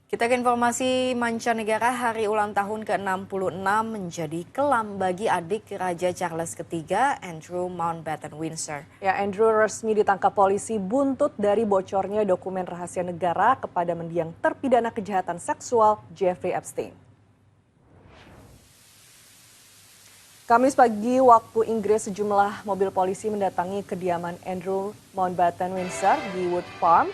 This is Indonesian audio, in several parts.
Kita ke informasi mancanegara. Hari ulang tahun ke-66 menjadi kelam bagi adik Raja Charles III, Andrew Mountbatten Windsor. Ya, Andrew resmi ditangkap polisi buntut dari bocornya dokumen rahasia negara kepada mendiang terpidana kejahatan seksual Jeffrey Epstein. Kamis pagi waktu Inggris, sejumlah mobil polisi mendatangi kediaman Andrew Mountbatten Windsor di Wood Farm,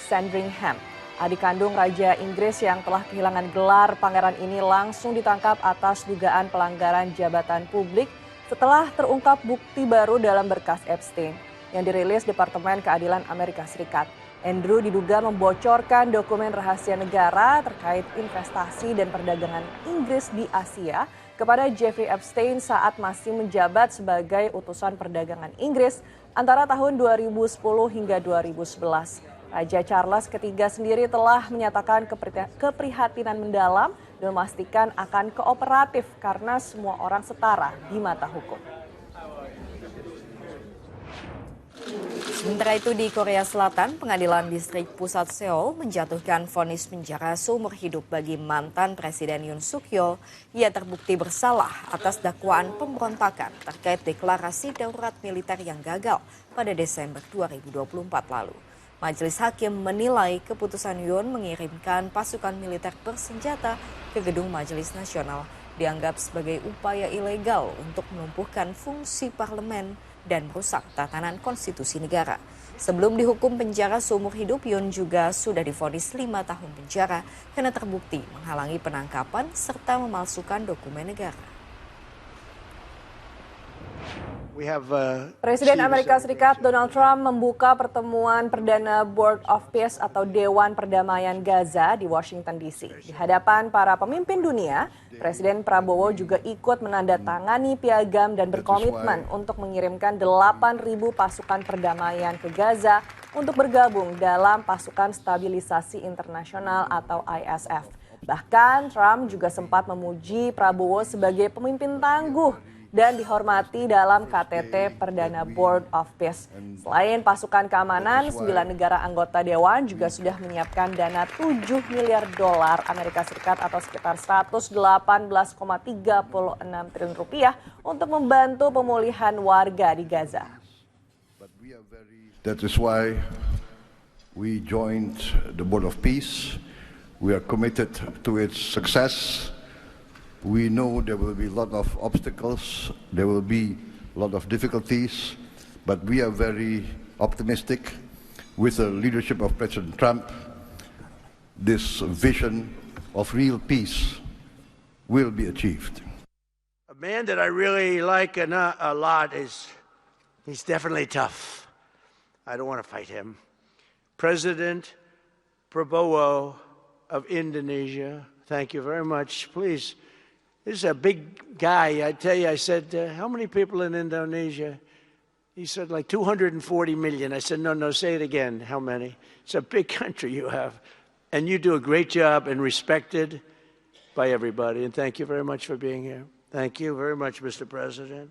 Sandringham. Adik kandung Raja Inggris yang telah kehilangan gelar pangeran ini langsung ditangkap atas dugaan pelanggaran jabatan publik setelah terungkap bukti baru dalam berkas Epstein yang dirilis Departemen Keadilan Amerika Serikat. Andrew diduga membocorkan dokumen rahasia negara terkait investasi dan perdagangan Inggris di Asia kepada Jeffrey Epstein saat masih menjabat sebagai utusan perdagangan Inggris antara tahun 2010 hingga 2011. Raja Charles III sendiri telah menyatakan keprihatinan mendalam dan memastikan akan kooperatif karena semua orang setara di mata hukum. Sementara itu di Korea Selatan, Pengadilan Distrik Pusat Seoul menjatuhkan vonis penjara seumur hidup bagi mantan Presiden Yoon Suk Yeol. Ia terbukti bersalah atas dakwaan pemberontakan terkait deklarasi darurat militer yang gagal pada Desember 2024 lalu. Majelis Hakim menilai keputusan Yoon mengirimkan pasukan militer bersenjata ke Gedung Majelis Nasional dianggap sebagai upaya ilegal untuk melumpuhkan fungsi parlemen dan merusak tatanan konstitusi negara. Sebelum dihukum penjara seumur hidup, Yoon juga sudah divonis 5 tahun penjara karena terbukti menghalangi penangkapan serta memalsukan dokumen negara. Presiden Amerika Serikat Donald Trump membuka pertemuan perdana Board of Peace atau Dewan Perdamaian Gaza di Washington DC. Di hadapan para pemimpin dunia, Presiden Prabowo juga ikut menandatangani piagam dan berkomitmen untuk mengirimkan 8.000 pasukan perdamaian ke Gaza untuk bergabung dalam pasukan stabilisasi internasional atau ISF. Bahkan Trump juga sempat memuji Prabowo sebagai pemimpin tangguh dan dihormati dalam KTT Perdana Board of Peace. Selain pasukan keamanan, 9 negara anggota Dewan juga sudah menyiapkan dana 7 miliar dolar Amerika Serikat atau sekitar 118,36 triliun rupiah untuk membantu pemulihan warga di Gaza. That is why we joined the Board of Peace. We are committed to its success. We know there will be a lot of obstacles, there will be a lot of difficulties, but we are very optimistic with the leadership of President Trump. This vision of real peace will be achieved. A man that I really like a lot he's definitely tough. I don't want to fight him. President Prabowo of Indonesia, thank you very much. Please. This is a big guy. I tell you, I said, how many people in Indonesia? He said, like 240 million. I said, no, say it again. How many? It's a big country you have. And you do a great job and respected by everybody. And thank you very much for being here. Thank you very much, Mr. President.